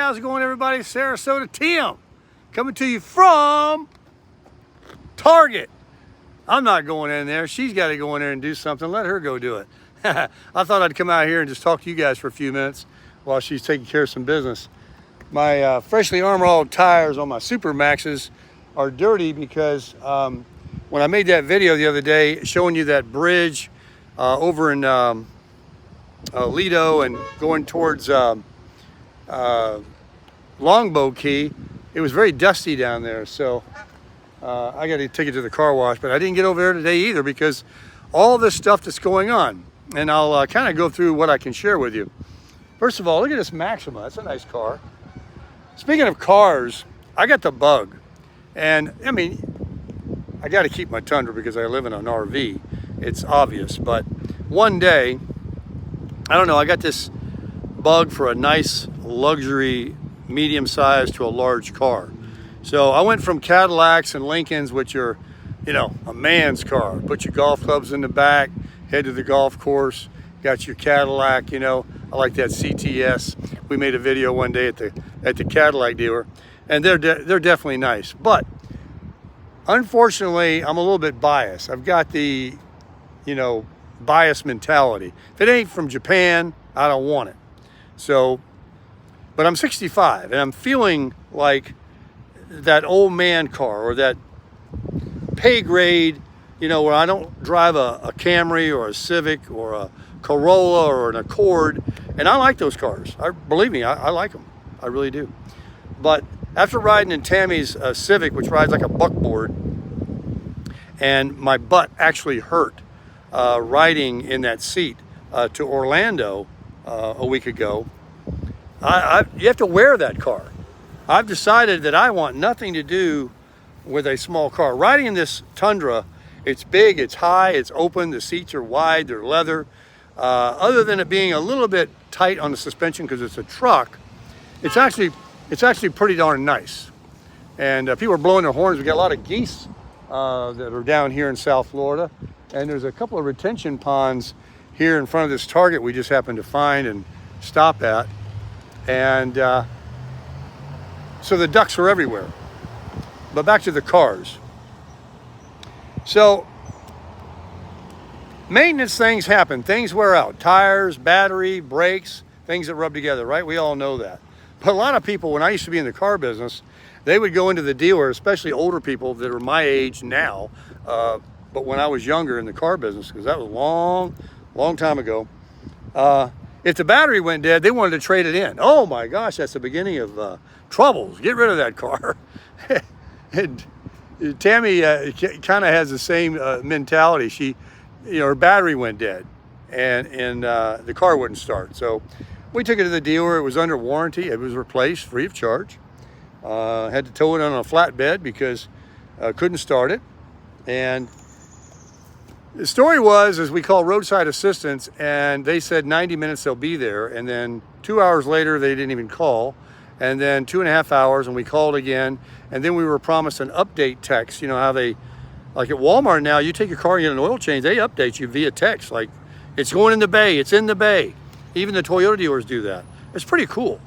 how's it going, everybody? Sarasota Tim coming to you from Target. I'm not going in there. She's got to go in there and do something. Let her go do it. I thought I'd come out here and just talk to you guys for a few minutes while she's taking care of some business. My freshly armor-all tires on my Super Maxes are dirty because when I made that video the other day showing you that bridge over in Lido and going towards Longbow Key, it was very dusty down there, so I got to take it to the car wash. But I didn't get over there today either because all this stuff that's going on, and I'll kind of go through what I can share with you. First of all, look at this Maxima. That's a nice car. Speaking of cars, I got the bug, and I mean, I got to keep my Tundra because I live in an RV. It's obvious, but one day, I don't know, I got this bug for a nice luxury medium size to a large car. So I went from Cadillacs and Lincolns, which are, you know, a man's car. Put your golf clubs in the back, head to the golf course, got your Cadillac, you know. I like that CTS. We made a video one day at the Cadillac dealer, and they're definitely nice. But unfortunately, I'm a little bit biased. I've got the, you know, bias mentality. If it ain't from Japan, I don't want it. So, but I'm 65 and I'm feeling like that old man car or that pay grade, you know, where I don't drive a Camry or a Civic or a Corolla or an Accord. And I like those cars. Believe me, I like them. I really do. But after riding in Tammy's Civic, which rides like a buckboard, and my butt actually hurt riding in that seat to Orlando a week ago, you have to wear that car. I've decided that I want nothing to do with a small car. Riding in this Tundra, it's big, it's high, it's open, the seats are wide, they're leather. Other than it being a little bit tight on the suspension because it's a truck, it's actually pretty darn nice. And people are blowing their horns. We got a lot of geese that are down here in South Florida, and there's a couple of retention ponds here in front of this Target we just happened to find and stop at. And so the ducks are everywhere. But back to the cars. So maintenance things happen. Things wear out. Tires, battery, brakes, things that rub together, right? We all know that. But a lot of people, when I used to be in the car business, they would go into the dealer, especially older people that are my age now, but when I was younger in the car business, because that was a long time ago, if the battery went dead, they wanted to trade it in. Oh my gosh, that's the beginning of troubles. Get rid of that car. And Tammy kind of has the same mentality. She, you know, her battery went dead, and the car wouldn't start. So we took it to the dealer. It was under warranty. It was replaced free of charge. Had to tow it on a flatbed because couldn't start it. And the story was, is we called roadside assistance, and they said 90 minutes they'll be there. And then 2 hours later, they didn't even call. And then 2.5 hours, and we called again. And then we were promised an update text. You know how they, like at Walmart now, you take your car and get an oil change, they update you via text. Like, it's going in the bay, it's in the bay. Even the Toyota dealers do that. It's pretty cool,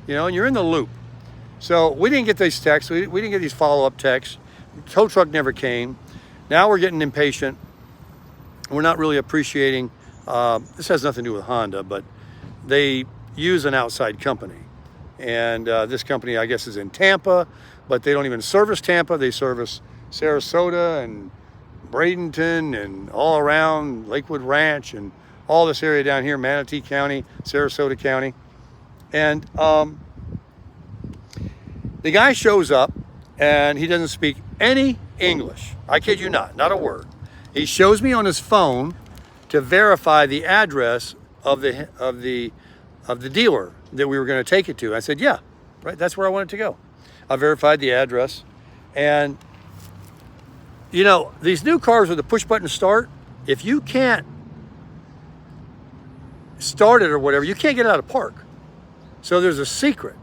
you know, and you're in the loop. So we didn't get these texts. We didn't get these follow-up texts. The tow truck never came. Now we're getting impatient. We're not really appreciating, this has nothing to do with Honda, but they use an outside company. And this company, I guess, is in Tampa, but they don't even service Tampa. They service Sarasota and Bradenton and all around Lakewood Ranch and all this area down here, Manatee County, Sarasota County. And the guy shows up and he doesn't speak any English. I kid you not a word. He shows me on his phone to verify the address of the dealer that we were going to take it to. I said, yeah, right, that's where I want it to go. I verified the address. And, you know, these new cars with the push button start, if you can't start it or whatever, you can't get it out of park. So there's a secret.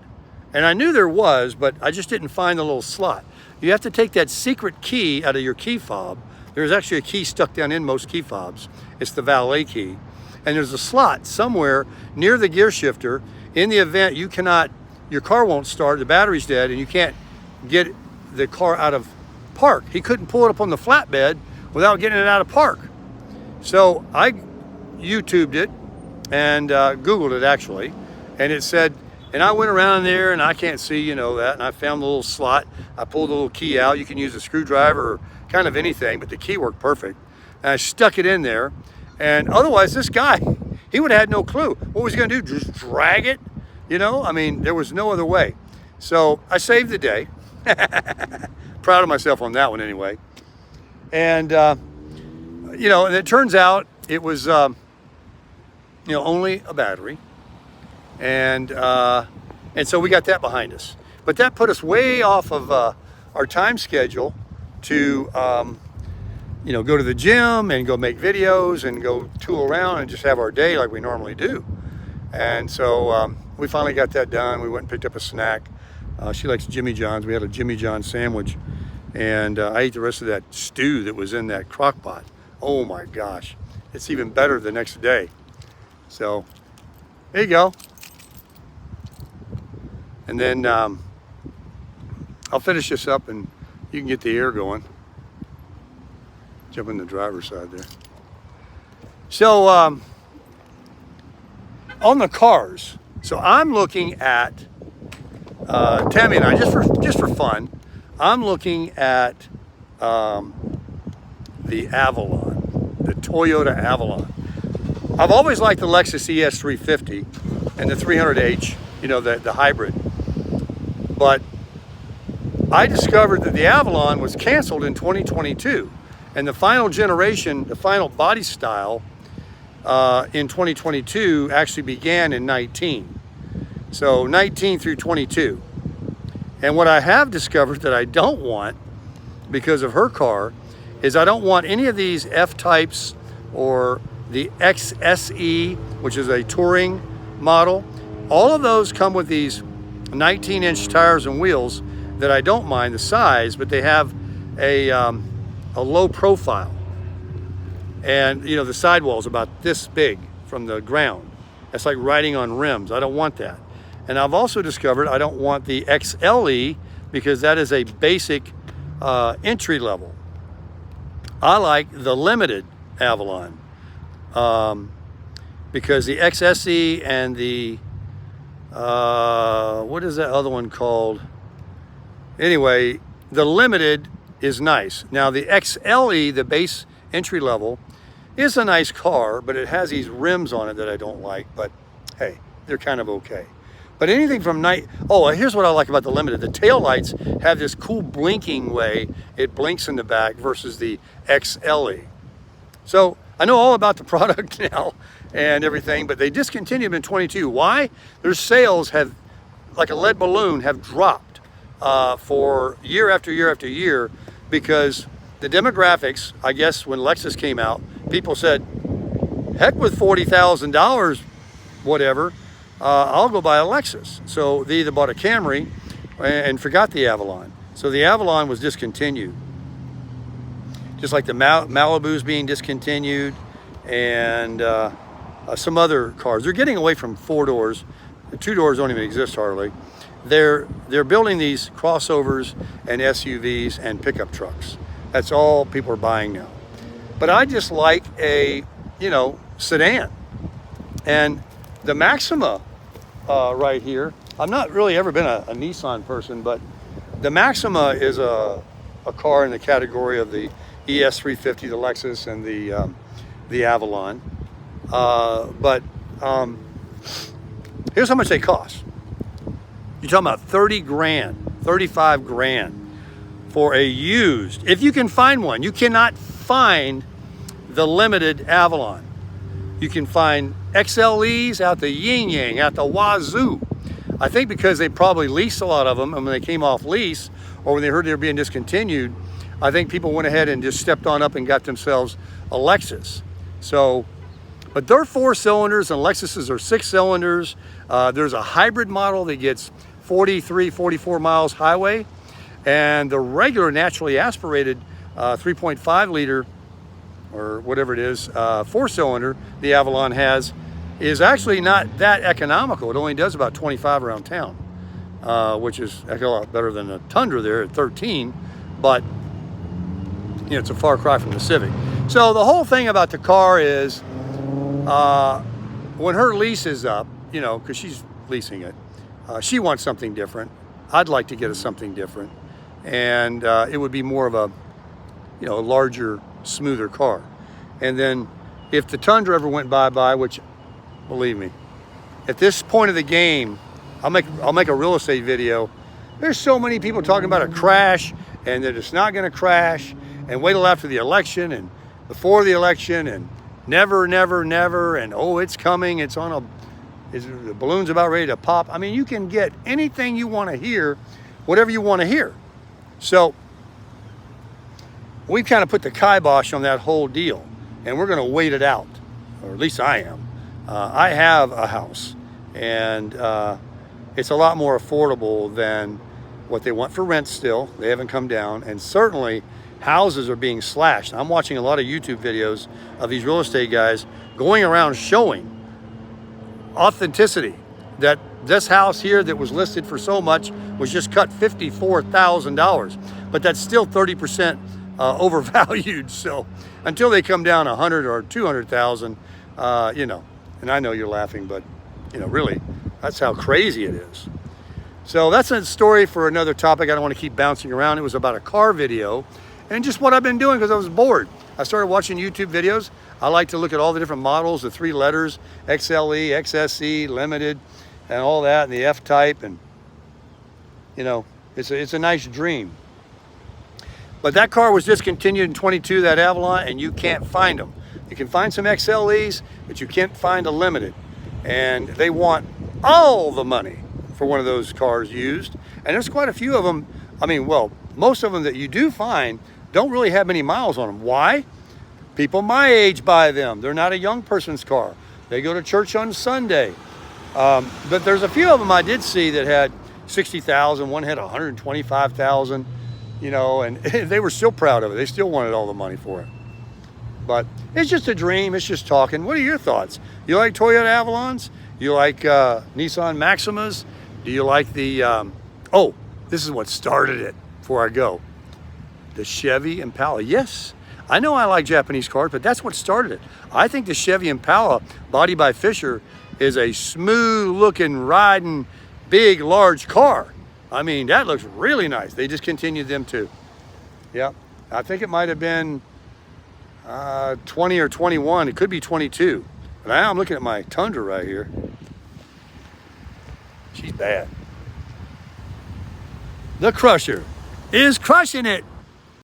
And I knew there was, but I just didn't find the little slot. You have to take that secret key out of your key fob. There's actually a key stuck down in most key fobs. It's the valet key. And there's a slot somewhere near the gear shifter in the event you cannot your car won't start, the battery's dead, and you can't get the car out of park. He couldn't pull it up on the flatbed without getting it out of park. So I YouTubed it and Googled it actually, and it said, and I went around there and I can't see, you know, that, and I found the little slot. I pulled the little key out. You can use a screwdriver or kind of anything, but the key worked perfect. And I stuck it in there, and otherwise this guy, he would have had no clue. What was he gonna do, just drag it? You know, I mean, there was no other way. So I saved the day. Proud of myself on that one anyway. And, you know, and it turns out it was, you know, only a battery. And so we got that behind us. But that put us way off of our time schedule to, you know, go to the gym and go make videos and go tool around and just have our day like we normally do. And so we finally got that done. We went and picked up a snack. She likes Jimmy John's. We had a Jimmy John's sandwich. And I ate the rest of that stew that was in that crock pot. Oh my gosh. It's even better the next day. So there you go. And then I'll finish this up and you can get the air going. Jump in the driver's side there. So on the cars, so I'm looking at Tammy and I, just for fun, I'm looking at the Avalon, the Toyota Avalon. I've always liked the Lexus ES350 and the 300H, you know, the hybrid. But I discovered that the Avalon was canceled in 2022. And the final generation, the final body style in 2022 actually began in 19. So 19 through 22. And what I have discovered that I don't want, because of her car, is I don't want any of these F-types or the XSE, which is a touring model. All of those come with these 19-inch tires and wheels that I don't mind the size, but they have a low profile. And you know, the sidewall is about this big from the ground. That's like riding on rims. I don't want that. And I've also discovered I don't want the XLE because that is a basic entry level. I like the limited Avalon because the XSE and the what is that other one called? Anyway, the limited is nice. Now the XLE, the base entry level, is a nice car, but it has these rims on it that I don't like, but hey, they're kind of okay. But anything from night, oh, here's what I like about the limited. The tail lights have this cool blinking way. It blinks in the back versus the XLE. So I know all about the product now and everything, but they discontinued them in 22. Why? Their sales have, like a lead balloon, have dropped for year after year after year because the demographics, I guess when Lexus came out, people said, heck with $40,000, whatever, I'll go buy a Lexus. So they either bought a Camry and forgot the Avalon. So the Avalon was discontinued. Just like the Malibu's being discontinued and some other cars. They're getting away from 4 doors. The 2 doors don't even exist hardly. They're building these crossovers and SUVs and pickup trucks. That's all people are buying now. But I just like a, you know, sedan. And the Maxima right here, I've not really ever been a Nissan person, but the Maxima is a car in the category of the ES350, the Lexus, and the Avalon. But here's how much they cost. You're talking about 30 grand, 35 grand for a used, if you can find one. You cannot find the limited Avalon. You can find XLEs out the yin-yang, out the wazoo. I think because they probably leased a lot of them, and when they came off lease, or when they heard they were being discontinued, I think people went ahead and just stepped on up and got themselves a Lexus. So, but they're 4 cylinders and Lexuses are 6 cylinders. There's a hybrid model that gets 43, 44 miles highway. And the regular naturally aspirated 3.5 liter or whatever it is, 4-cylinder the Avalon has is actually not that economical. It only does about 25 around town. which is a hell of a lot better than a Tundra there at 13, but it's a far cry from the Civic. So the whole thing about the car is when her lease is up, because she's leasing it, she wants something different. I'd like to get us something different, and it would be more of a larger, smoother car. And then if the Tundra ever went bye-bye, which, believe me, at this point of the game, I'll make a real estate video. There's so many people talking about a crash and that it's not going to crash, and wait till after the election and before the election and never, never, never, and oh, it's coming. The balloon's about ready to pop. I mean, you can get anything you want to hear, whatever you want to hear. So we've kind of put the kibosh on that whole deal, and we're going to wait it out, or at least I am. I have a house, and it's a lot more affordable than what they want for rent still. They haven't come down, and certainly houses are being slashed. I'm watching a lot of YouTube videos of these real estate guys going around showing authenticity, that this house here that was listed for so much was just cut $54,000, but that's still 30% overvalued. So until they come down 100 or 200,000, and I know you're laughing, but really, that's how crazy it is. So that's a story for another topic. I don't want to keep bouncing around. It was about a car video and just what I've been doing because I was bored. I started watching YouTube videos. I like to look at all the different models, the 3 letters, XLE, XSE, Limited, and all that, and the F-Type, and it's a nice dream. But that car was discontinued in 22, that Avalon, and you can't find them. You can find some XLEs, but you can't find a Limited. And they want all the money for one of those cars used. And there's quite a few of them. I mean, well, most of them that you do find don't really have many miles on them. Why? People my age buy them. They're not a young person's car. They go to church on Sunday. But there's a few of them I did see that had 60,000. One had 125,000, and they were still proud of it. They still wanted all the money for it. But it's just a dream. It's just talking. What are your thoughts? You like Toyota Avalons? You like Nissan Maximas? Do you like the, this is what started it before I go. The Chevy Impala. Yes, I know I like Japanese cars, but that's what started it. I think the Chevy Impala, body by Fisher, is a smooth looking, riding, big, large car. I mean, that looks really nice. They discontinued them too. Yeah, I think it might have been 20 or 21. It could be 22. But now I'm looking at my Tundra right here. She's bad. The Crusher is crushing it.